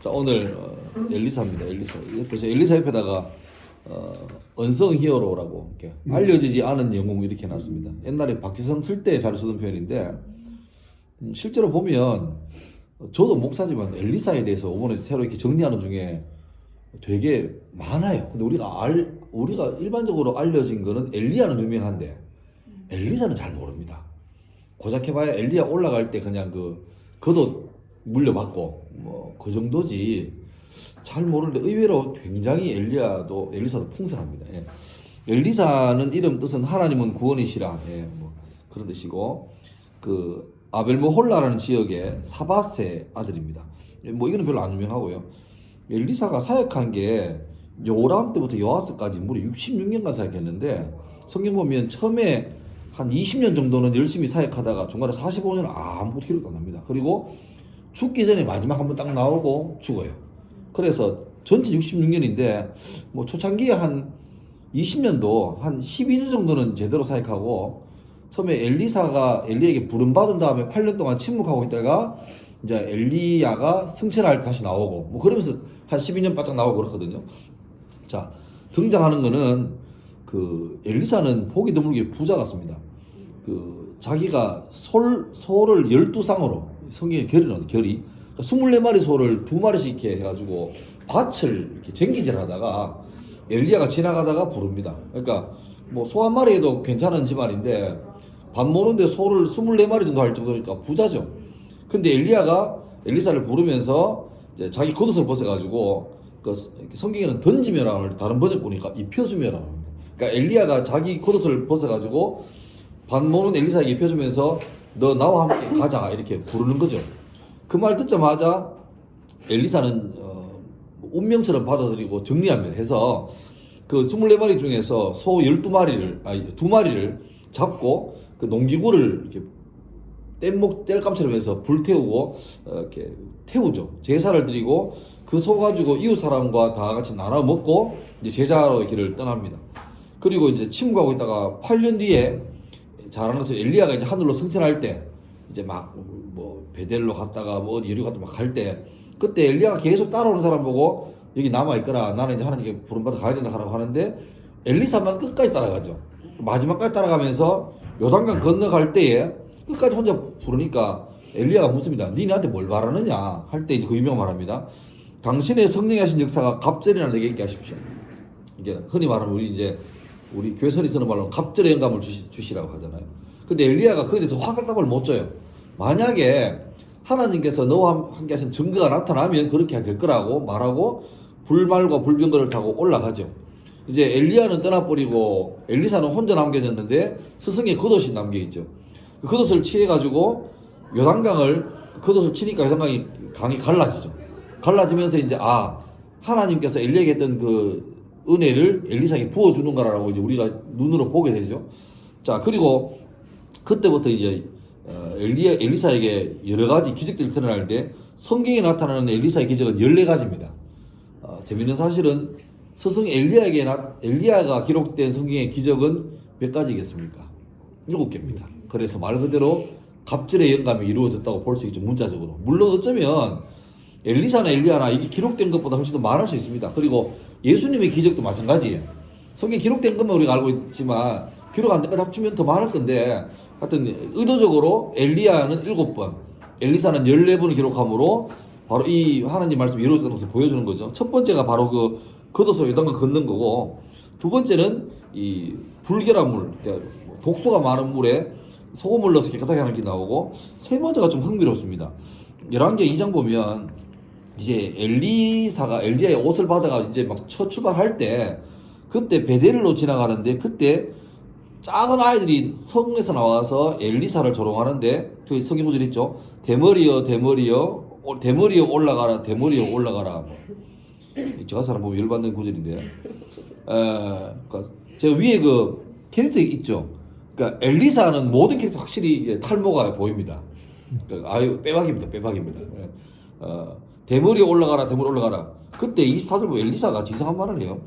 자, 오늘 엘리사입니다. 엘리사. 엘리사 옆에다가 언성 히어로라고 이렇게 알려지지 않은 영웅 이렇게 해놨습니다. 옛날에 박지성 쓸 때 잘 쓰던 표현인데 실제로 보면 저도 목사지만 엘리사에 대해서 이번에 새로 이렇게 정리하는 중에 되게 많아요. 근데 우리가 일반적으로 알려진 거는 엘리야는 유명한데 엘리사는 잘 모릅니다. 고작 해봐야 엘리야 올라갈 때 그냥 그도 물려받고 뭐 그 정도지 잘 모르는데 의외로 굉장히 엘리사도 풍성합니다. 예. 엘리사는 이름 뜻은 하나님은 구원이시라, 예, 뭐 그런 뜻이고 그 아벨모홀라라는 지역의 사밧의 아들입니다. 뭐 이거는 별로 안 유명하고요. 엘리사가 사역한 게 요람 때부터 요아스까지 무려 66년간 사역했는데 성경 보면 처음에 한 20년 정도는 열심히 사역하다가 중간에 45년 아무것도 기록도 안 납니다. 그리고 죽기 전에 마지막 한번 딱 나오고 죽어요. 그래서 전체 66년인데 뭐 초창기에 한 20년도 한 12년 정도는 제대로 사역하고 처음에 엘리야에게 부름받은 다음에 8년 동안 침묵하고 있다가 이제 엘리야가 승천할 때 다시 나오고 뭐 그러면서 한 12년 바짝 나오고 그렇거든요. 자, 등장하는 거는 엘리사는 보기 드물게 부자 같습니다. 자기가 소를 12쌍으로 성경에 결이, 그러니까 24마리 소를 2마리씩 이렇게 해가지고 밭을 이렇게 쟁기질 하다가 엘리야가 지나가다가 부릅니다. 그러니까 뭐 소 한 마리 해도 괜찮은 집안인데 밥 모는데 소를 24마리 정도 할 정도니까 부자죠. 근데 엘리사를 부르면서 이제 자기 겉옷을 벗어가지고 성경에는 던지며라 하는데 다른 번역 보니까 입혀주며라 합니다. 그러니까 엘리야가 자기 겉옷을 벗어가지고 밥 모는 엘리사에게 입혀주면서 너 나와 함께 가자 이렇게 부르는 거죠. 그 말 듣자마자 엘리사는 운명처럼 받아들이고 정리합니다. 해서 그 24마리 중에서 소 2마리를 잡고 그 농기구를 이렇게 뗄감처럼 해서 불태우고 이렇게 태우죠. 제사를 드리고 그 소 가지고 이웃 사람과 다 같이 나눠 먹고 이제 제자로 길을 떠납니다. 그리고 이제 침묵하고 있다가 8년 뒤에 잘하는 것처럼 엘리야가 이제 하늘로 승천할 때 이제 막 뭐 베델로 갔다가 뭐 어디 여리 갔다 막 갈 때 그때 엘리야가 계속 따라오는 사람 보고 여기 남아 있거라 나는 이제 하나님께 부름받아 가야 된다 하는데 엘리사만 끝까지 따라가죠. 마지막까지 따라가면서 요단강 건너갈 때에 끝까지 혼자 부르니까 엘리야가 묻습니다. 니 나한테 뭘 바라느냐 할 때 이제 그 유명한 말합니다. 당신의 성령이 하신 역사가 갑절이나 내게 있게 하십시오. 이게 흔히 말하는 우리 교회선이 쓰는 말로 갑절의 영감을 주시라고 하잖아요. 근데 엘리야가 거기에 대해서 화답을 못 줘요. 만약에 하나님께서 너와 함께 하신 증거가 나타나면 그렇게 될 거라고 말하고 불말과 불병거를 타고 올라가죠. 이제 엘리야는 떠나버리고 엘리사는 혼자 남겨졌는데 스승의 겉옷이 남겨있죠. 그 겉옷을 취해가지고 요단강을 겉옷을 치니까 강이 갈라지죠. 갈라지면서 이제 하나님께서 엘리야에게 했던 그 은혜를 엘리사에게 부어주는가라고 이제 우리가 눈으로 보게 되죠. 자, 그리고 그때부터 이제 엘리사에게 여러 가지 기적들이 드러나는데 성경에 나타나는 엘리사의 기적은 14가지입니다. 재밌는 사실은 스승 엘리야가 기록된 성경의 기적은 몇 가지겠습니까? 7개입니다. 그래서 말 그대로 갑절의 영감이 이루어졌다고 볼 수 있죠. 문자적으로. 물론 어쩌면 엘리사나 엘리야나 이게 기록된 것보다 훨씬 더 많을 수 있습니다. 그리고 예수님의 기적도 마찬가지예요. 성경에 기록된 것만 우리가 알고 있지만 기록 안 된 거 합치면 더 많을 건데 하여튼 의도적으로 엘리야는 7번, 엘리사는 14번을 기록함으로 바로 이 하나님 말씀이 이루어졌다는 것을 보여주는 거죠. 첫 번째가 바로 겉옷으로 요단강 걷는 거고 두 번째는 이 불결한 물, 그러니까 독소가 많은 물에 소금을 넣어서 깨끗하게 하는 게 나오고 세 번째가 좀 흥미롭습니다. 11개 2장 보면 이제 엘리야의 옷을 받아가 이제 막 첫 출발할 때 그때 베델로 지나가는데 그때 작은 아이들이 성에서 나와서 엘리사를 조롱하는데 그 성경 구절 있죠. 대머리여 올라가라 저 사람 보면 열받는 구절인데 그러니까 제가 위에 그 캐릭터 있죠. 그러니까 엘리사는 모든 캐릭터 확실히 탈모가 보입니다. 그러니까 빼박입니다. 대머리 올라가라. 그때 24절 보면 엘리사가 이상한 말을 해요.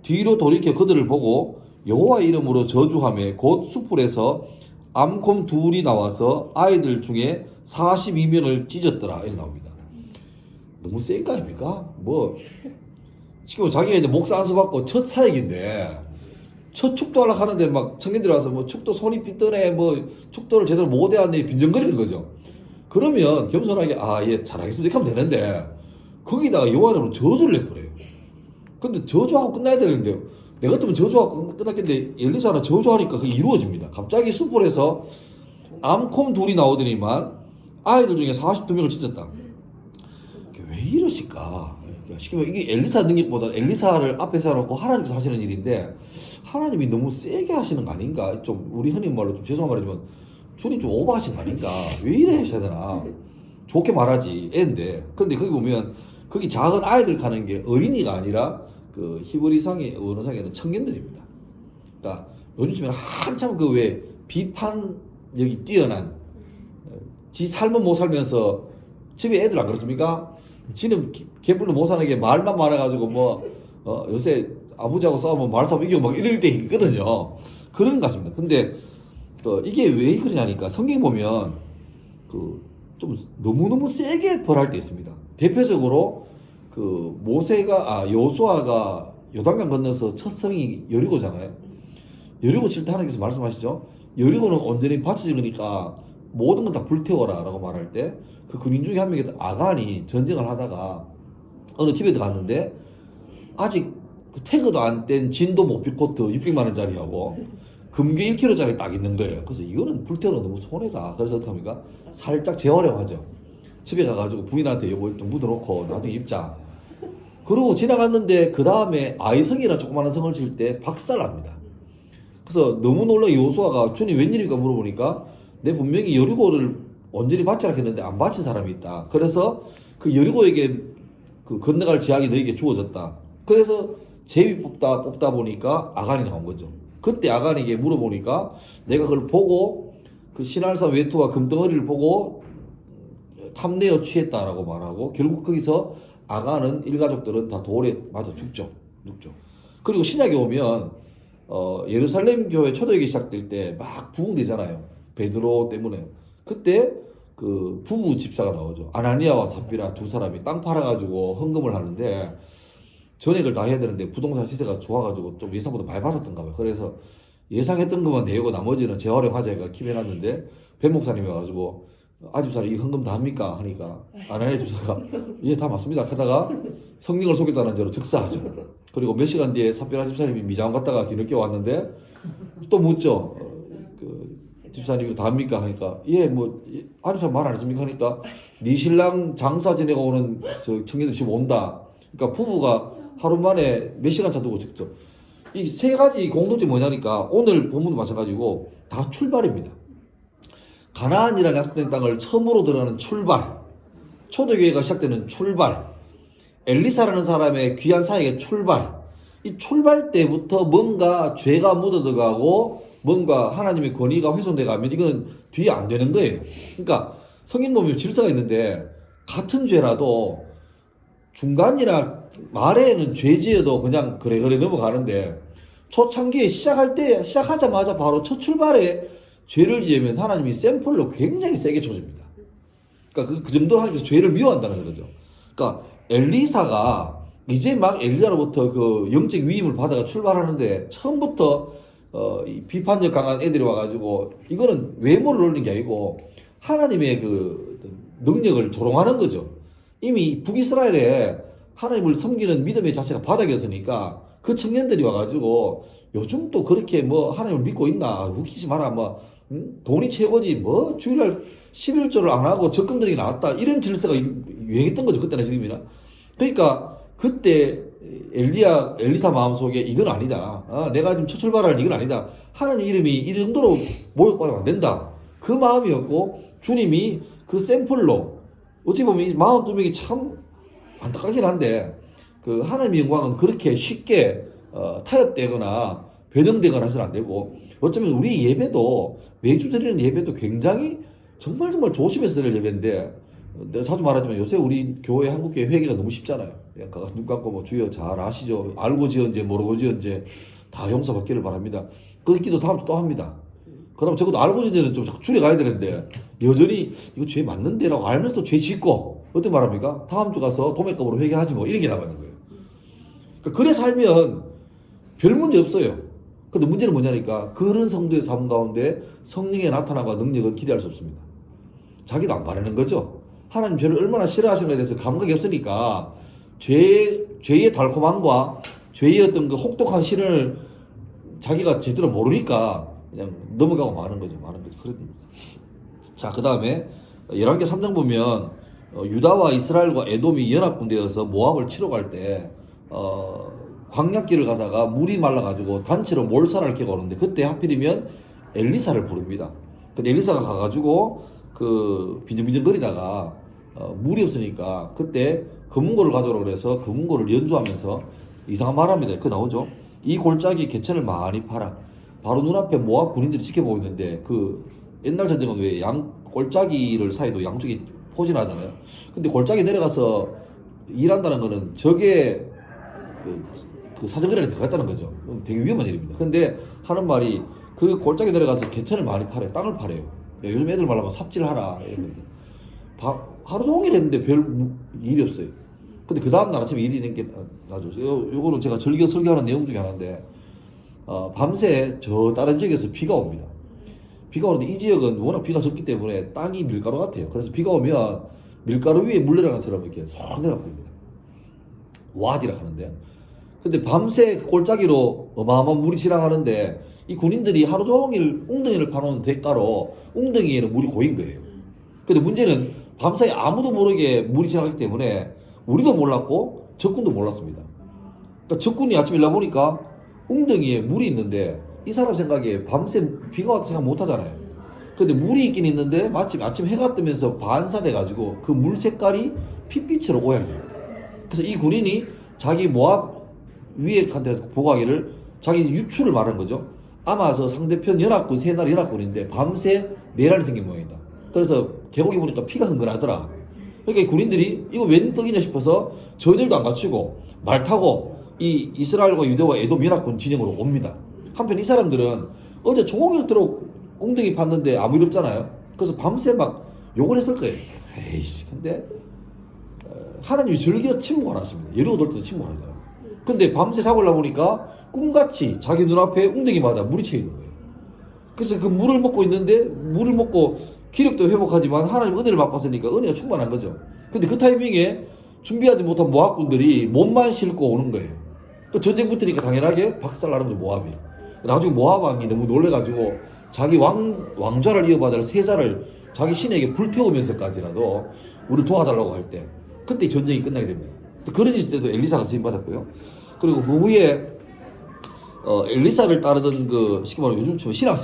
뒤로 돌이켜 그들을 보고 여호와 이름으로 저주하며 곧 숯불에서 암곰 둘이 나와서 아이들 중에 42명을 찢었더라. 이렇게 나옵니다. 너무 센 거 아닙니까? 뭐 지금 자기가 이제 목사 안수받고 첫 사역인데 첫 축도하려고 하는데 막 청년들이 와서 뭐 축도 손이 삐뚤네 뭐 축도를 제대로 못해왔네 빈정거리는 거죠. 그러면 겸손하게 예 잘하겠습니다 이렇게 하면 되는데 거기다가 여호와를 저주를 내버려요. 근데 저주하고 끝나야 되는데 내가 같으면 저주하고 끝났겠는데 엘리사는 저주하니까 그게 이루어집니다. 갑자기 숯불에서 암콤 둘이 나오더니만 아이들 중에 42명을 찢었다. 왜 이러실까? 쉽게 말해 이게 엘리사 능력보다 엘리사를 앞에 세워놓고 하나님께서 하시는 일인데 하나님이 너무 세게 하시는 거 아닌가? 좀 우리 흔히 말로 좀 죄송한 말이지만 주님 좀 오버하신 거 아닌가? 왜 이래 하셔야 되나? 좋게 말하지 애인데 근데 거기 보면 거기 작은 아이들 가는 게 어린이가 아니라 그 히브리상의 언어상에는 청년들입니다. 그러니까 요즘에 한참 그 왜 비판력이 뛰어난 지 삶은 못 살면서 집에 애들 안 그렇습니까? 지는 개뿔도 못 사는 게 말만 많아가지고 뭐 요새 아버지하고 싸우면 말싸움 이기고 막 이럴 때 있거든요. 그런 것 같습니다. 근데 이게 왜 그러냐니까 성경 보면 그 좀 너무너무 세게 벌할 때 있습니다. 대표적으로 그 모세가 여호수아가 요단강 건너서 첫 성이 여리고잖아요. 여리고 칠 때 하나님께서 말씀하시죠. 여리고는 온전히 밭이 지으니까 모든 건 다 불태워라 라고 말할 때 그 군인 중에 한 명이 아간이 전쟁을 하다가 어느 집에 들어갔는데 아직 그 태그도 안 뗀 진도 모피 코트 600만 원짜리하고 금괴 1kg짜리 딱 있는 거예요. 그래서 이거는 불태워는 너무 손해다. 그래서 어떻게 합니까? 살짝 재활용하죠. 집에 가가지고 부인한테 이거 좀 묻어놓고 나중에 입자. 그러고 지나갔는데 그 다음에 아이성이라는 조그마한 성을 칠 때 박살납니다. 그래서 너무 놀라 여호수아가 주님 웬일입니까 물어보니까 내 분명히 여리고를 온전히 바치라 했는데 안 바친 사람이 있다. 그래서 그 여리고에게 그 건너갈 지향이 너에게 주어졌다. 그래서 제비 뽑다 보니까 아간이 나온 거죠. 그때 아간에게 물어보니까 내가 그걸 보고 그 신할산 외투와 금덩어리를 보고 탐내어 취했다라고 말하고 결국 거기서 아간은 일가족들은 다 돌에 맞아 죽죠. 그리고 신약에 오면 예루살렘 교회 초대교회 시작될 때 막 부흥되잖아요. 베드로 때문에. 그때 그 부부 집사가 나오죠. 아나니아와 삽비라 두 사람이 땅 팔아가지고 헌금을 하는데 전액을 다 해야 되는데 부동산 시세가 좋아가지고 좀 예상보다 많이 받았던가 봐요. 그래서 예상했던 것만 내고 나머지는 재활용하자가 킵해놨는데 배 목사님이 와가지고 집사님 이 헌금 다 합니까? 하니까 아나니아 집사가 예 다 맞습니다. 하다가 성령을 속였다는 죄로 즉사하죠. 그리고 몇 시간 뒤에 삽비라 집사님이 미장 갔다가 뒤늦게 왔는데 또 묻죠. 그 집사님 이거 다 합니까? 하니까 예 뭐 집사님 말 안 했습니까? 하니까 네 신랑 장사 지내고 오는 저 청년들 지금 온다. 그러니까 부부가 하루 만에 몇 시간 차 두고 직접 이 세 가지 공통점이 뭐냐니까 오늘 본문도 마찬가지고 다 출발입니다. 가나안이라는 약속된 땅을 처음으로 들어가는 출발, 초대교회가 시작되는 출발, 엘리사라는 사람의 귀한 사역의 출발. 이 출발 때부터 뭔가 죄가 묻어들어가고 뭔가 하나님의 권위가 훼손돼 가면 이거는 뒤에 안 되는 거예요. 그러니까 성인 보면 질서가 있는데 같은 죄라도 중간이나 말에는 죄 지어도 그냥 그래 넘어가는데 초창기에 시작하자마자 바로 첫 출발에 죄를 지으면 하나님이 샘플로 굉장히 세게 쳐줍니다. 그러니까 그 정도로 하나님께서 죄를 미워한다는 거죠. 그러니까 엘리사가 이제 막 엘리야로부터 그 영적 위임을 받아가 출발하는데 처음부터 이 비판력 강한 애들이 와가지고 이거는 외모를 올린 게 아니고 하나님의 그 능력을 조롱하는 거죠. 이미 북이스라엘에 하나님을 섬기는 믿음의 자체가 바닥이었으니까 그 청년들이 와가지고 요즘 또 그렇게 뭐 하나님을 믿고 있나 웃기지 마라 뭐 돈이 최고지 뭐 주일날 11조를 안 하고 적금들이 나왔다 이런 질서가 유행했던 거죠. 그때는 지금이나. 그러니까 그때 엘리사 마음속에 이건 아니다. 내가 지금 첫 출발하는 이건 아니다. 하나님 이름이 이 정도로 모욕받으면 안 된다. 그 마음이었고 주님이 그 샘플로 어찌 보면 이 42명이 참 안타깝긴 한데 그 하나님의 영광은 그렇게 쉽게 타협되거나 변형되거나 해서는 안 되고 어쩌면 우리 예배도 매주 드리는 예배도 굉장히 정말 조심해서 드릴 예배인데 내가 자주 말하지만 요새 우리 교회 한국교회 회개가 너무 쉽잖아요. 그냥 눈 감고 뭐 주여 잘 아시죠. 알고 지은지 모르고 지은지 다 용서받기를 바랍니다. 그 기도 다음 주 또 합니다. 그럼 적어도 알고 지은지는 좀 줄여가야 되는데 여전히 이거 죄 맞는데라고 알면서도 죄 짓고 어떻게 말합니까? 다음 주 가서 도매값으로 회계하지 뭐 이런 게 나가는 거예요. 그러니까 그래 살면 별 문제 없어요. 근데 문제는 뭐냐니까 그런 성도의 삶 가운데 성령의 나타남과 능력은 기대할 수 없습니다. 자기도 안 바라는 거죠. 하나님 죄를 얼마나 싫어하시는 것에 대해서 감각이 없으니까 죄의 달콤함과 죄의 어떤 그 혹독한 실현을 자기가 제대로 모르니까 그냥 넘어가고 마는 거죠. 그런 겁니다. 자, 그 다음에 열왕기 3장 보면 유다와 이스라엘과 에돔이 연합군되어서 모압을 치러 갈 때 광약길을 가다가 물이 말라가지고 단체로 몰살을 캐고 오는데 그때 하필이면 엘리사를 부릅니다. 근데 엘리사가 가가지고 그 빈정빈정거리다가 물이 없으니까 그때 검은고를 가져오라고 그래서 검은고를 연주하면서 이상한 말 합니다. 그거 나오죠. 이 골짜기 개천을 많이 팔아. 바로 눈앞에 모압 군인들이 지켜보고 있는데 그 옛날 전쟁은 왜 골짜기를 사이도 양쪽이 포진하잖아요. 근데 골짜기 내려가서 일한다는 거는 적의 그 사정거리에 들어갔다는 거죠. 되게 위험한 일입니다. 근데 하는 말이 그 골짜기 내려가서 개천을 많이 팔아요. 땅을 팔아요. 야, 요즘 애들 말하면 삽질하라. 하루 종일 했는데 별 일이 없어요. 근데 그 다음날 아침에 일이 있는 게 나죠. 요거는 제가 즐겨 설교하는 내용 중에 하나인데 밤새 저 다른 지역에서 비가 옵니다. 비가 오는데 이 지역은 워낙 비가 적기 때문에 땅이 밀가루 같아요. 그래서 비가 오면 밀가루 위에 물 내려가는 것처럼 이렇게 쏙 내려갑니다. 와디라 하는데 근데 밤새 골짜기로 어마어마한 물이 지나가는데 이 군인들이 하루 종일 웅덩이를 파놓은 대가로 웅덩이에는 물이 고인 거예요. 근데 문제는 밤사이 아무도 모르게 물이 지나가기 때문에 우리도 몰랐고 적군도 몰랐습니다. 그러니까 적군이 아침에 일어나보니까 웅덩이에 물이 있는데 이 사람 생각에 밤새 비가 왔다 생각 못 하잖아요. 근데 물이 있긴 있는데 마침 아침 해가 뜨면서 반사돼가지고 그 물 색깔이 핏빛으로 오양됩니다. 그래서 이 군인이 자기 모압 위에 한테 보고하기를 자기 유추를 말하는 거죠. 아마 저 상대편 연합군 세날 연합군인데 밤새 내란이 생긴 모양이다. 그래서 계곡에 보니까 피가 흥건하더라. 그러니까 이 군인들이 이거 웬 떡이냐 싶어서 전열도 안 갖추고 말 타고 이 이스라엘과 유대와 에돔 연합군 진영으로 옵니다. 한편 이 사람들은 어제 종일토록 웅덩이 팠는데 아무 일 없잖아요. 그래서 밤새 막 욕을 했을 거예요. 에이씨, 근데 하나님이 즐겨 침묵 안 하십니다. 예리고 돌 때도 침묵 안 하잖아요. 근데 밤새 자고 올라보니까 꿈같이 자기 눈앞에 웅덩이마다 물이 채 있는 거예요. 그래서 그 물을 먹고 있는데 물을 먹고 기력도 회복하지만 하나님 은혜를 맛봤으니까 은혜가 충만한 거죠. 근데 그 타이밍에 준비하지 못한 모압군들이 몸만 싣고 오는 거예요. 또 전쟁 붙으니까 당연하게 박살나는 거죠, 모압이. 나중에 모압 왕이 너무 놀래가지고 자기 왕좌를 이어받을 세자를 자기 신에게 불태우면서까지라도 우리를 도와달라고 할 때 그때 전쟁이 끝나게 됩니다. 그런 있을 때도 엘리사가 쓰임받았고요. 그리고 그 후에 엘리사를 따르던 그 쉽게 말하면 요즘 치면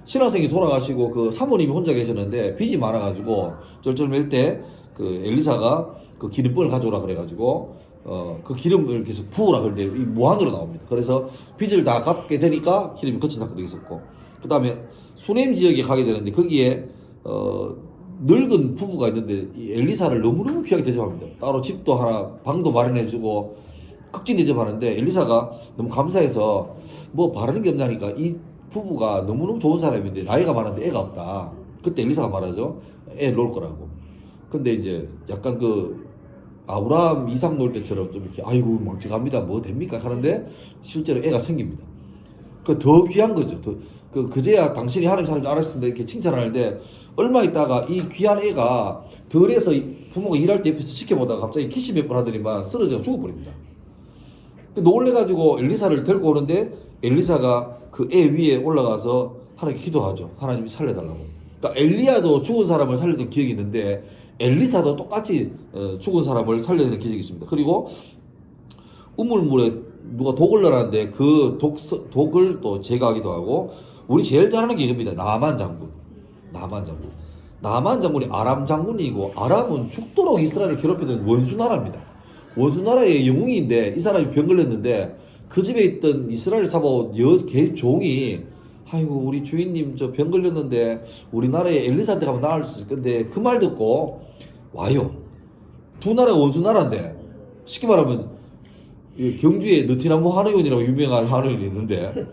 신학생이 돌아가시고 그 사모님이 혼자 계셨는데 빚이 많아가지고 쩔쩔맬 때 그 엘리사가 그 기름병을 가져오라 그래가지고 그 기름을 계속 부으라 그러는데 이 무한으로 나옵니다. 그래서 빚을 다 갚게 되니까 기름이 거친 사건도 있었고 그 다음에 수넴 지역에 가게 되는데 거기에 늙은 부부가 있는데 이 엘리사를 너무너무 귀하게 대접합니다. 따로 집도 하나 방도 마련해주고 극진 대접하는데 엘리사가 너무 감사해서 뭐 바라는 게 없냐니까 이 부부가 너무너무 좋은 사람인데 나이가 많은데 애가 없다. 그때 엘리사가 말하죠. 애 놓을 거라고. 근데 이제 약간 그 아브라함 이삭 놓을 때처럼 좀 이렇게 아이고 망측합니다. 뭐 됩니까? 하는데 실제로 애가 생깁니다. 그 더 귀한 거죠. 그제야 당신이 하나님 사람인 줄 알았습니다. 이렇게 칭찬하는데 얼마 있다가 이 귀한 애가 덜에서 부모가 일할 때 옆에서 지켜보다가 갑자기 키스 몇 번 하더니만 쓰러져 죽어버립니다. 놀래가지고 엘리사를 데리고 오는데 엘리사가 그 애 위에 올라가서 하나님께 기도하죠. 하나님이 살려달라고. 그러니까 엘리야도 죽은 사람을 살리던 기억이 있는데 엘리사도 똑같이 죽은 사람을 살려내는 기적이 있습니다. 그리고 우물물에 누가 독을 넣었는데 그 독을 또 제거하기도 하고 우리 제일 잘하는 게 이겁니다. 나만 장군이 아람 장군이고 아람은 죽도록 이스라엘을 괴롭히던 원수 나라입니다. 원수 나라의 영웅인데 이 사람이 병 걸렸는데 그 집에 있던 이스라엘 사바옷 개 종이 아이고 우리 주인님 저 병 걸렸는데 우리나라에 엘리사한테 가면 나을 수 있을 건데 그 말 듣고 와요. 두 나라가 원수 나라인데 쉽게 말하면 경주에 느티나무 한의원이라고 유명한 한의원이 있는데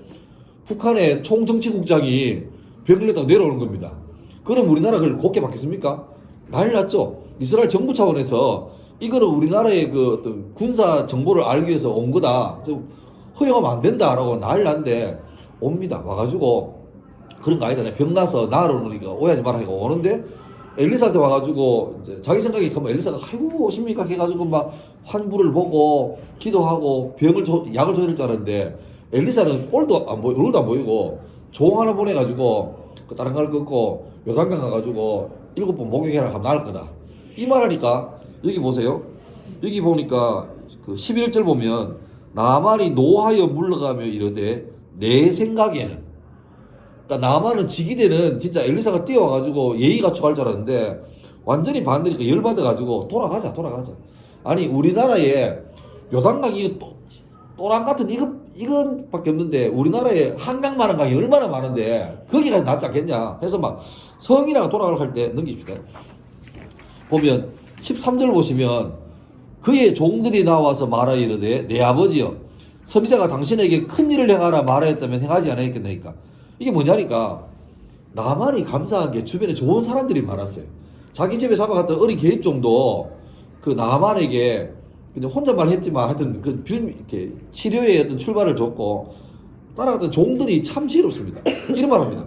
북한의 총정치국장이 병 걸렸다고 내려오는 겁니다. 그럼 우리나라 그걸 곱게 받겠습니까? 난리 났죠. 이스라엘 정부 차원에서 이거는 우리나라의 그 어떤 군사 정보를 알기 위해서 온 거다. 좀 허용하면 안 된다라고 난리 났는데 옵니다. 와가지고 그런 거 아니다. 내가 병나서 나를 오니까 오해하지 마라 하고 오는데 엘리사한테 와가지고 이제 자기 생각이 가면 엘리사가 아이고 오십니까 해가지고 막 환부를 보고 기도하고 약을 줘야 될 줄 알았는데 엘리사는 꼴도 안 보이고 얼굴도 안 보이고 종 하나 보내가지고 그 다른 걸 끊고 요단강 가가지고 7번 목욕해라 하면 나을 거다. 이 말하니까 여기 보세요. 여기 보니까 그 11절 보면 나만이 노하여 물러가며 이르되 내 생각에는, 그러니까 나만은 지기대는 진짜 엘리사가 뛰어와가지고 예의 갖춰 갈 줄 알았는데 완전히 반대니까 열받아가지고 돌아가자. 아니 우리나라에 요단강이 또랑 같은 이건밖에 없는데 우리나라에 한강만한 강이 얼마나 많은데 거기가 낫지 않겠냐 해서 막 성이라가 돌아갈 할 때 넘깁시다. 보면 13절 보시면 그의 종들이 나와서 말하 이르되 내 아버지여 선지자가 당신에게 큰 일을 행하라 말하였다면 행하지 않았겠나이까. 이게 뭐냐니까 나만이 감사한 게 주변에 좋은 사람들이 많았어요. 자기 집에 잡아갔던 어린 계집종도 그 나만에게 그냥 혼잣말 했지만 하여튼 그 이렇게 치료의 어떤 출발을 줬고 따라갔던 종들이 참 지혜롭습니다. 이런 말 합니다.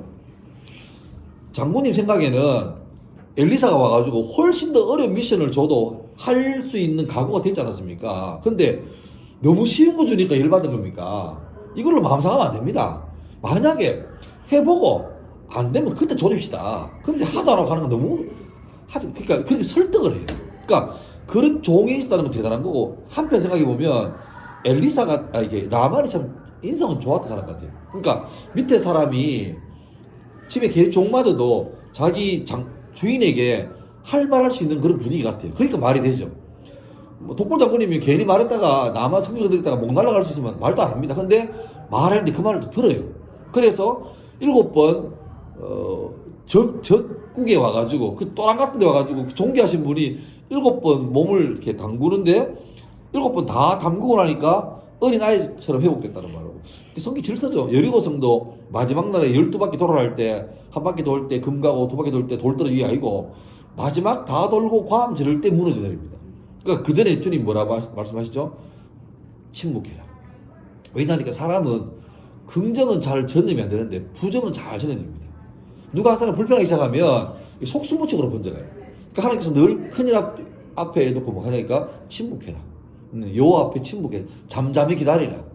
장군님 생각에는 엘리사가 와가지고 훨씬 더 어려운 미션을 줘도 할 수 있는 각오가 됐지 않았습니까? 근데 너무 쉬운 거 주니까 열받은 겁니까? 이걸로 마음 상하면 안 됩니다. 만약에 해보고 안 되면 그때 조립시다. 근데 하도 안 하고 가는 건 너무 그러니까 그렇게 설득을 해요. 그러니까 그런 종이 있었다는 건 대단한 거고 한편 생각해 보면 엘리사가 이게 나만이 참 인성은 좋았던 사람 같아요. 그러니까 밑에 사람이 집에 종마저도 자기 주인에게 할 말할 수 있는 그런 분위기 같아요. 그러니까 말이 되죠. 뭐 독불 장군님이 괜히 말했다가 나만 성경 들었다가 목 날라갈 수 있으면 말도 안 합니다. 근데 말하는데 그 말을 또 들어요. 그래서 7번 적국에 와가지고 그 또랑 같은 데 와가지고 그 종교하신 분이 7번 몸을 이렇게 담그는데 7번 다 담그고 나니까 어린아이처럼 회복됐다는 말이고 성기 질서죠. 여리고성도 마지막 날에 12바퀴 돌아갈 때 한 바퀴 돌 때 금 가고 2바퀴 돌 때 돌 떨어지기 아니고 마지막 다 돌고 괌 지를 때 무너져 내립니다. 그러니까 그 전에 주님 뭐라고 말씀하시죠? 침묵해라. 왜냐하니까 사람은 긍정은 잘 전염이 안 되는데 부정은 잘 전염됩니다. 누가 한 사람 불평하기 시작하면 속수무책으로 번져가요. 그러니까 하나님께서 늘 큰일 앞에 놓고 뭐 하니까 침묵해라. 요 앞에 침묵해. 잠잠히 기다리라.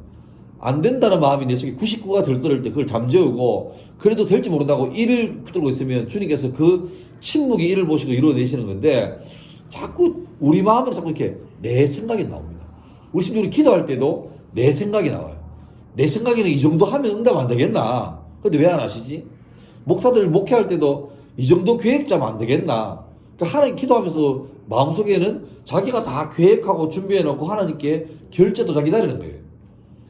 안 된다는 마음이 내 속에 99가 들끓을 때 그걸 잠재우고 그래도 될지 모른다고 일을 붙들고 있으면 주님께서 그 침묵이 일을 보시고 이루어내시는 건데 자꾸 우리 마음으로 자꾸 이렇게 내 생각이 나옵니다. 우리 심지어 기도할 때도 내 생각이 나와요. 내 생각에는 이 정도 하면 응답 안 되겠나? 근데 왜 안 하시지? 목사들 목회할 때도 이 정도 계획 짜면 안 되겠나? 그러니까 하나님 기도하면서 마음속에는 자기가 다 계획하고 준비해놓고 하나님께 결제 도장 기다리는 거예요.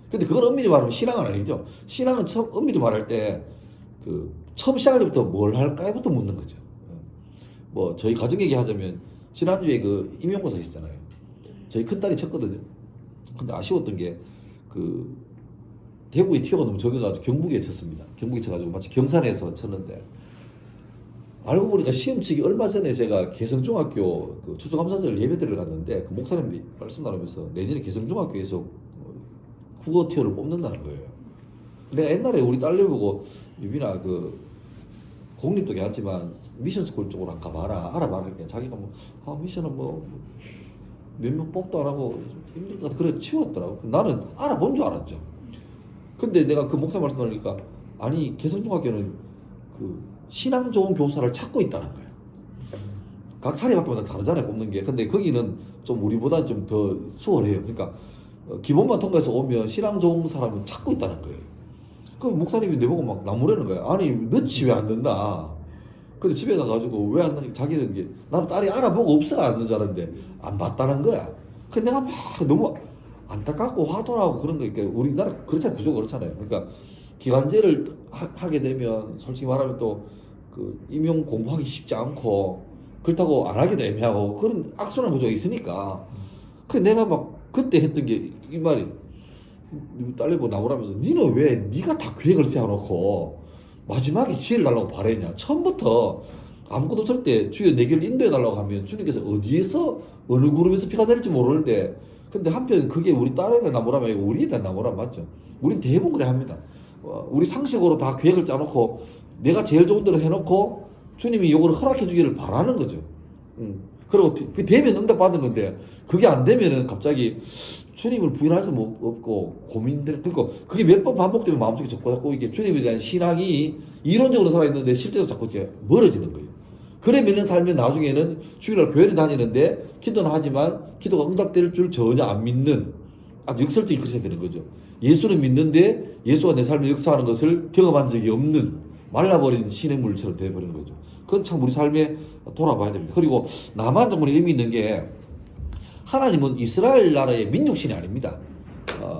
근데 그건 엄밀히 말하면 신앙은 아니죠. 신앙은 엄밀히 말할 때 처음 시작할 때부터 뭘 할까부터 묻는 거죠. 뭐 저희 가정 얘기하자면 지난주에 그 임용고사 있었잖아요. 저희 큰딸이 쳤거든요. 근데 아쉬웠던 게 대구에 티오가 너무 적어가지고 경북에 쳤습니다. 경북에 쳐가지고 마치 경산에서 쳤는데 알고 보니까 시험 치기 얼마 전에 제가 개성중학교 추수감사절 예배드리러 갔는데 그 목사님이 말씀 나누면서 내년에 개성중학교에서 국어 티오를 뽑는다는 거예요. 내가 옛날에 우리 딸내 보고 유빈아 공립도 괜찮지만 미션스쿨 쪽으로 한번 가봐라 알아봐라. 자기가 미션은 몇 명 뽑도 안 하고 힘드니까 그래 치웠더라고. 나는 알아본 줄 알았죠. 근데 내가 그 목사 말씀 들으니까 아니 개성중학교는 신앙 좋은 교사를 찾고 있다는 거예요. 각 사립학교마다 다르잖아요 뽑는 게. 근데 거기는 좀 우리보다 좀 더 수월해요. 그러니까 기본만 통과해서 오면 신앙 좋은 사람은 찾고 있다는 거예요. 그 목사님이 내보고 막 나무라는 거예요. 아니 넣지 왜 안 넣나? 근데 집에 가가지고 왜 안 넣니? 자기는 게 나는 딸이 알아보고 없어가 안 넣는 줄 알았는데 안 봤다는 거야. 근데 내가 막 너무 안타깝고 화도 나고 그런 거. 그러니까 우리나라 그렇잖아요. 구조가 그렇잖아요. 그러니까 기간제를 하게 되면 솔직히 말하면 또 임용 공부하기 쉽지 않고 그렇다고 안 하기도 애매하고 그런 악순환 구조가 있으니까. 그 내가 막 그때 했던 게 이 말이 딸내고 나오라면서 니는 왜 니가 다 계획을 세워놓고 마지막에 지혜를 달라고 바랬냐. 처음부터 아무것도 없을 때 주여 내 길을 인도해 달라고 하면 주님께서 어디에서 어느 구름에서 비가 내릴지 모르는데, 근데 한편 그게 우리 딸에 대한 나무라면 아니고 우리에 대한 나무라면 맞죠. 우린 대부분 그래 합니다. 우리 상식으로 다 계획을 짜놓고 내가 제일 좋은 대로 해놓고 주님이 이걸 허락해 주기를 바라는 거죠. 그리고 그 되면 응답 받는 건데, 그게 안 되면은 갑자기 주님을 부인할 수 없고 고민들 듣고, 그게 몇 번 반복되면 마음속에 자꾸 이게 주님에 대한 신앙이 이론적으로 살아있는데 실제로 자꾸 이제 멀어지는 거예요. 그래 믿는 삶은 나중에는 주일날 교회를 다니는데 기도는 하지만 기도가 응답될 줄 전혀 안 믿는, 아주 역설적인 그렇게 되는 거죠. 예수는 믿는데 예수가 내 삶에 역사하는 것을 경험한 적이 없는 말라버린 시냇물처럼 되어버리는 거죠. 그건 참 우리 삶에 돌아봐야 됩니다. 그리고 남한 정권이 의미 있는 게, 하나님은 이스라엘 나라의 민족신이 아닙니다.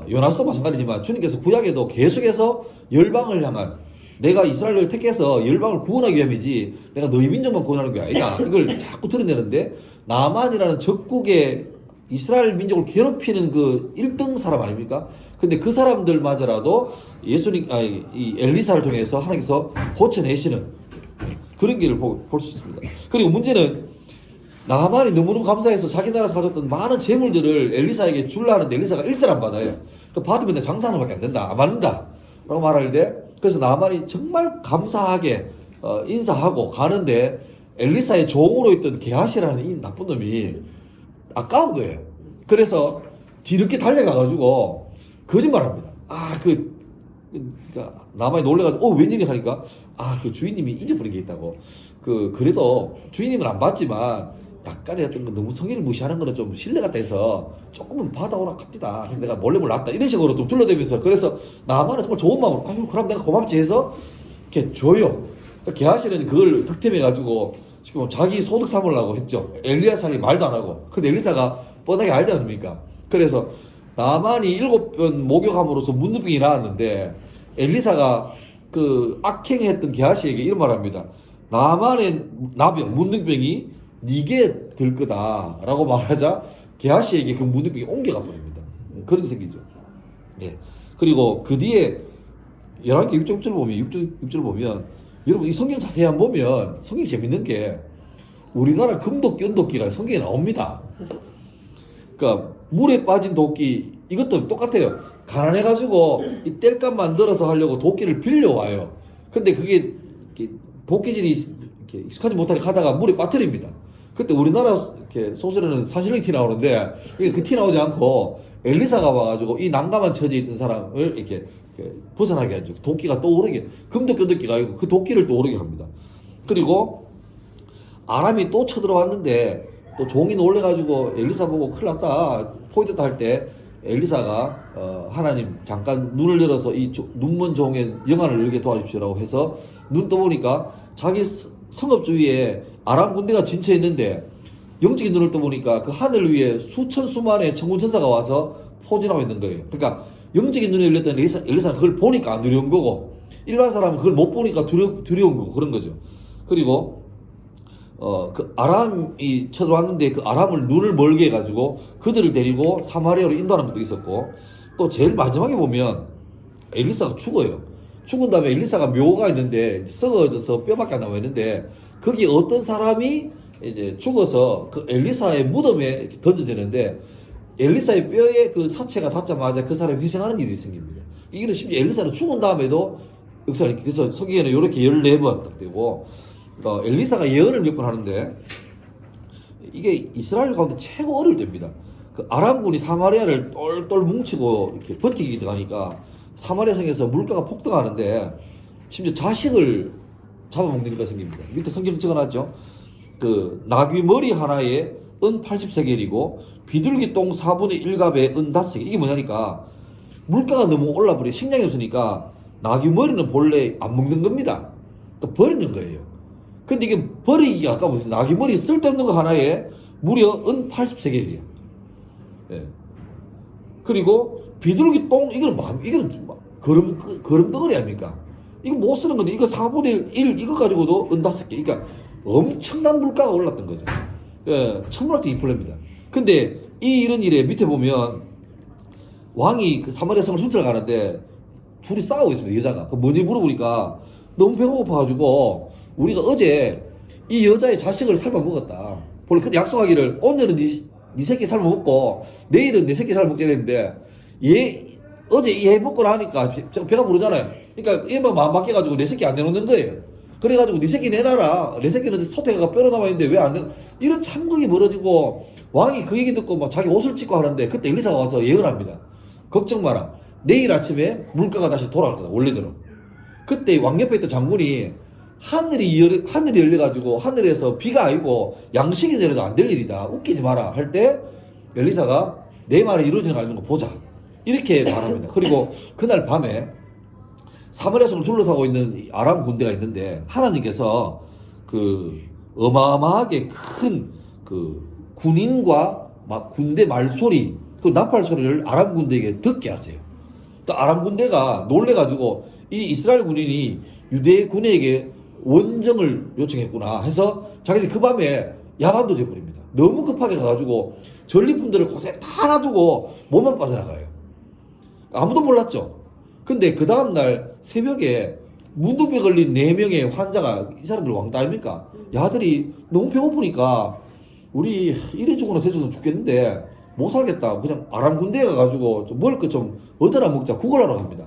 요나스도 마찬가지지만 주님께서 구약에도 계속해서 열방을 향한, 내가 이스라엘을 택해서 열방을 구원하기 위함이지 내가 너희 민족만 구원하는 게 아니다, 이걸 자꾸 드러내는데, 나만이라는 적국의 이스라엘 민족을 괴롭히는 그 1등 사람 아닙니까? 근데 그 사람들마저라도 이 엘리사를 통해서 하나님께서 고쳐내시는 그런 길을 볼 수 있습니다. 그리고 문제는 나만이 너무너무 감사해서 자기 나라에서 가졌던 많은 재물들을 엘리사에게 주려 하는데 엘리사가 일절 안 받아요. 그 받으면 내 장사하는 밖에 안 된다, 안 받는다 라고 말하는데, 그래서 나만이 정말 감사하게 인사하고 가는데, 엘리사의 종으로 있던 게하시라는 이 나쁜 놈이 아까운 거예요. 그래서 뒤늦게 달려가가지고 거짓말합니다. 그러니까 나만이 놀래가지고 웬일이 하니까, 그 주인님이 잊어버린 게 있다고. 그래도 주인님은 안 받지만 약간의 어떤 거 너무 성의를 무시하는 거는 좀 신뢰가 돼서 조금은 받아오라 갑디다. 그래서 내가 몰래 놨다, 이런 식으로 좀 둘러대면서, 그래서 나만은 정말 좋은 마음으로 그럼 내가 고맙지 해서 이렇게 줘요. 그러니까 게하시는 그걸 득템해가지고 지금 자기 소득 삼으려고 했죠. 엘리야살이 말도 안 하고. 근데 엘리사가 뻔하게 알지 않습니까? 그래서 나만이 7번 목욕함으로써 문둥병이 나왔는데, 엘리사가 그 악행했던 게하시에게 이런 말을 합니다. 나만의 나병, 문둥병이 네게 들 거다라고 말하자 게하시에게 그 문둥병이 옮겨가 버립니다. 그런 게 생기죠. 예. 그리고 그 뒤에 11개 6절 보면 여러분 이 성경 자세히 한번 보면 성경이 재밌는 게, 우리나라 금도끼, 은도끼가 성경에 나옵니다. 그러니까 물에 빠진 도끼, 이것도 똑같아요. 가난해가지고 이 땔감 만들어서 하려고 도끼를 빌려와요. 근데 그게 도끼질이 이렇게 익숙하지 못하게 하다가 물에 빠뜨립니다. 그때 우리나라 이렇게 소설에는 사실은 티 나오는데, 그 티 나오지 않고 엘리사가 와가지고 이 난감한 처지에 있던 사람을 이렇게 벗어나게 하죠. 도끼가 떠오르게, 금도끼, 은도끼가 아니고 그 도끼를 떠오르게 합니다. 그리고 아람이 또 쳐들어왔는데, 또 종이 놀래가지고 엘리사 보고 큰일 났다, 포위됐다 할 때 엘리사가 하나님 잠깐 눈을 열어서 이 눈먼 종의 영안을 열게 도와주십시오라고 해서 눈 떠보니까 자기 성읍 주위에 아람 군대가 진쳐 있는데, 영적인 눈을 떠보니까 그 하늘 위에 수천 수만의 천군 천사가 와서 포진하고 있는 거예요. 그러니까 영적인 눈이 열렸던 엘리사는 그걸 보니까 안 두려운 거고, 일반 사람은 그걸 못 보니까 두려운 거고, 그런 거죠. 그리고 그 아람이 쳐들어왔는데 그 아람을 눈을 멀게 해가지고 그들을 데리고 사마리아로 인도하는 것도 있었고, 또 제일 마지막에 보면 엘리사가 죽어요. 죽은 다음에 엘리사가 묘가 있는데 썩어져서 뼈밖에 안 남아 있는데, 거기 어떤 사람이 이제 죽어서 그 엘리사의 무덤에 던져지는데, 엘리사의 뼈에 그 사체가 닿자마자 그 사람이 희생하는 일이 생깁니다. 이게 심지어 엘리사는 죽은 다음에도 역사를, 그래서 성경에는 이렇게 14번 딱 되고, 엘리사가 예언을 몇 번 하는데, 이게 이스라엘 가운데 최고 어려울 때입니다. 그 아람군이 사마리아를 똘똘 뭉치고 이렇게 버티기 들어가니까 사마리아 성에서 물가가 폭등하는데, 심지어 자식을 잡아먹는 일이 생깁니다. 밑에 성경에 적어놨죠. 그 나귀 머리 하나에 은 80세겔이고 비둘기 똥 4분의 1갑에 은 5개. 이게 뭐냐니까, 물가가 너무 올라버려 식량이 없으니까 나귀 머리는 본래 안 먹는 겁니다. 또 버리는 거예요. 근데 이게 버리기가 아까워. 나귀 머리 쓸데없는 거 하나에 무려 은 80세겔이에요. 예. 그리고 비둘기 똥, 이거는 거름 덩어리 아닙니까? 이거 못 쓰는 건데, 이거 4분의 1 이거 가지고도 은 5개. 그러니까 엄청난 물가가 올랐던 거죠. 예, 천문학적 인플레입니다. 근데 이런 일에 밑에 보면 왕이 그 사마리아 성을 순찰 가는데 둘이 싸우고 있습니다. 여자가. 그 뭔지 물어보니까 너무 배고파가지고 우리가 어제 이 여자의 자식을 삶아 먹었다. 원래 그때 약속하기를 오늘은 네 새끼 삶아 먹고 내일은 내 새끼 삶아 먹자 했는데 얘 어제 얘 먹고 나니까 배가 부르잖아요. 그러니까 얘만 마음 바뀌어가지고 내 새끼 안 내놓는 거예요. 그래가지고 네 새끼 내놔라. 내 새끼는 소태가 뼈로 남아있는데 왜 안 내놓? 이런 참극이 벌어지고 왕이 그 얘기 듣고 막 자기 옷을 찢고 하는데 그때 엘리사가 와서 예언합니다. 걱정 마라. 내일 아침에 물가가 다시 돌아올 거다. 원래대로. 그때 왕 옆에 있던 장군이 하늘이 열려가지고 하늘에서 비가 아니고 양식이 내려도 안 될 일이다. 웃기지 마라. 할 때 엘리사가 내 말이 이루어지는 거 아니는 거 보자. 이렇게 말합니다. 그리고 그날 밤에 사마리아 성을 둘러싸고 있는 아람 군대가 있는데 하나님께서 그 어마어마하게 큰 그 군인과 막 군대 말소리 그 나팔 소리를 아람 군대에게 듣게 하세요. 또 아람 군대가 놀래가지고 이 이스라엘 군인이 유대 군에게 원정을 요청했구나 해서 자기들이 그 밤에 야반도 돼버립니다. 너무 급하게 가가지고 전리품들을 곳에 다 놔두고 몸만 빠져나가요. 아무도 몰랐죠. 근데 그 다음날 새벽에 문둥병 걸린 4명의 환자가 이 사람들 왕따 아닙니까? 야들이 너무 배고프니까 우리 이래 죽거나 저래 죽겠는데 못 살겠다. 그냥 아람 군대에 가가지고 좀 먹을 것 좀 얻어라 먹자. 구걸하러 갑니다.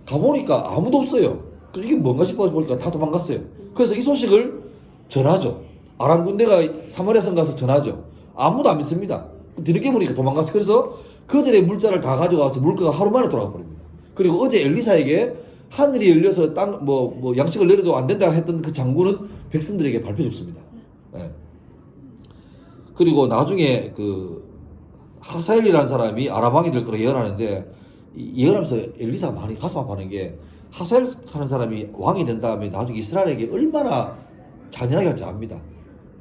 가보니까 아무도 없어요. 이게 뭔가 싶어서 보니까 다 도망갔어요. 그래서 이 소식을 전하죠. 아람 군대가 사마리아 성 가서 전하죠. 아무도 안 믿습니다. 뒤늦게 보니까 도망갔어요. 그래서 그들의 물자를 다 가져가서 물가가 하루 만에 돌아가 버립니다. 그리고 어제 엘리사에게 하늘이 열려서 양식을 내려도 안 된다 했던 그 장군은 백성들에게 발표해 줬습니다. 예. 그리고 나중에 그 하사엘이라는 사람이 아람 왕이 될 거라 예언하는데 예언하면서 엘리사가 많이 가슴 아파하는 게 하사엘 하는 사람이 왕이 된 다음에 나중에 이스라엘에게 얼마나 잔인하게 할지 압니다.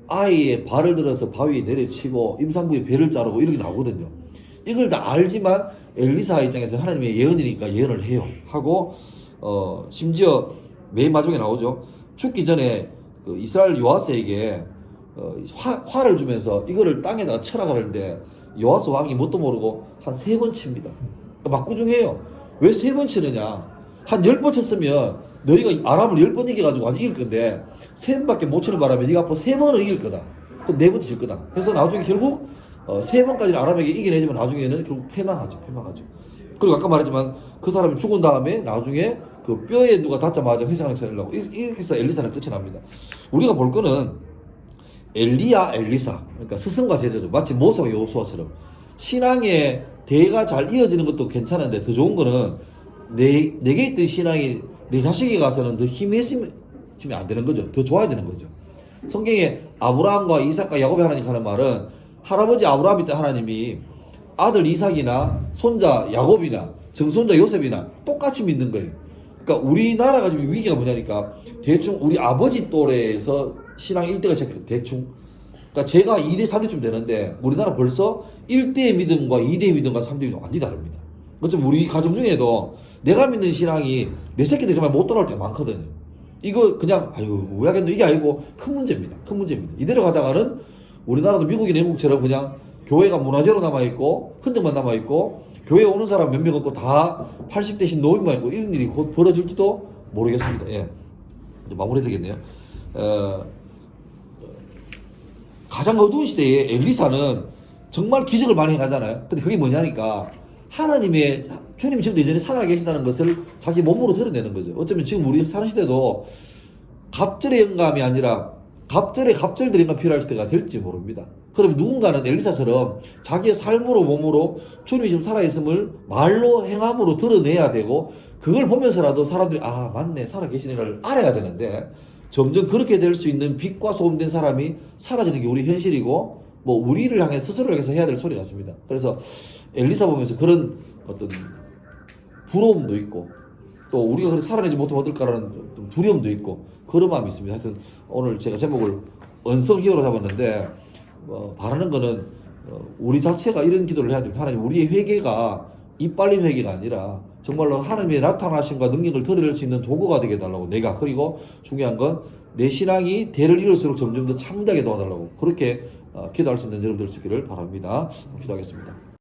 아이의 발을 들어서 바위에 내려치고 임산부의 배를 자르고 이렇게 나오거든요. 이걸 다 알지만 엘리사 입장에서 하나님의 예언이니까 예언을 해요. 하고 심지어 맨 마지막에 나오죠. 죽기 전에 그 이스라엘 요아스에게 화를 주면서 이거를 땅에다가 쳐라 그러는데 요아스 왕이 뭣도 모르고 한 3번 칩니다. 막구중해요. 왜 3번 치느냐? 한 10번 쳤으면 너희가 아람을 10번 이겨가지고 이길 건데 3번밖에 못 치는 바람에 네가 앞으로 3번은 이길 거다. 또 4번도 질 거다. 그래서 나중에 결국 3번까지는 아람에게 이겨내지만 나중에는 결국 패망하죠. 그리고 아까 말했지만 그 사람이 죽은 다음에 나중에 그 뼈에 누가 닿자마자 회상을 차리려고 이렇게 해서 엘리사는 끝이 납니다. 우리가 볼 거는 엘리사 그러니까 스승과 제자죠. 마치 모세와 여호수아처럼 신앙의 대가 잘 이어지는 것도 괜찮은데 더 좋은 거는 내게 있던 신앙이 내 자식이 가서는 더 힘이 있으면 안 되는 거죠. 더 좋아야 되는 거죠. 성경에 아브라함과 이삭과 야곱의 하나님 하는 말은 할아버지 아브라함이 때 하나님이 아들 이삭이나 손자 야곱이나 정손자 요셉이나 똑같이 믿는 거예요. 그러니까 우리나라가 지금 위기가 뭐냐니까 대충 우리 아버지 또래에서 신앙 1대가 시작해요. 대충. 그러니까 제가 2대 3대쯤 되는데 우리나라 벌써 1대의 믿음과 2대의 믿음과 3대의 믿음 완전히 다릅니다. 어쩌면 우리 가정 중에도 내가 믿는 신앙이 내 새끼들이 정말 못 따라올 때가 많거든요. 이거 그냥 왜 하겠노 이게 아니고 큰 문제입니다. 이대로 가다가는 우리나라도 미국이 내국처럼 그냥 교회가 문화재로 남아있고 흔적만 남아있고 교회 오는 사람 몇 명 없고 다 80대신 노인만 있고 이런 일이 곧 벌어질지도 모르겠습니다. 예. 이제 마무리 되겠네요. 가장 어두운 시대에 엘리사는 정말 기적을 많이 해가잖아요. 근데 그게 뭐냐니까 하나님의 주님이 지금 예전에 살아 계시다는 것을 자기 몸으로 드러내는 거죠. 어쩌면 지금 우리 사는 시대도 갑절의 영감이 아니라 갑절들의 영감 필요할 시대가 될지 모릅니다. 그럼 누군가는 엘리사처럼 자기의 삶으로 몸으로 주님이 지금 살아있음을 말로 행함으로 드러내야 되고 그걸 보면서라도 사람들이 맞네 살아계시는 걸 알아야 되는데 점점 그렇게 될 수 있는 빛과 소금된 사람이 사라지는 게 우리 현실이고 우리를 향해 스스로를 향해서 해야 될 소리 같습니다. 그래서 엘리사 보면서 그런 어떤 부러움도 있고 또 우리가 그렇게 살아내지 못하면 어떨까라는 두려움도 있고 그런 마음이 있습니다. 하여튼 오늘 제가 제목을 언성 히어로 잡았는데 바라는 거는 우리 자체가 이런 기도를 해야 됩니다. 하나님 우리의 회개가 이빨림 회개가 아니라 정말로 하나님의 나타나심과 능력을 드러낼 수 있는 도구가 되게 해달라고 내가 그리고 중요한 건 내 신앙이 대를 이룰수록 점점 더 창대하게 도와달라고 그렇게 기도할 수 있는 여러분들 수 있기를 바랍니다. 기도하겠습니다.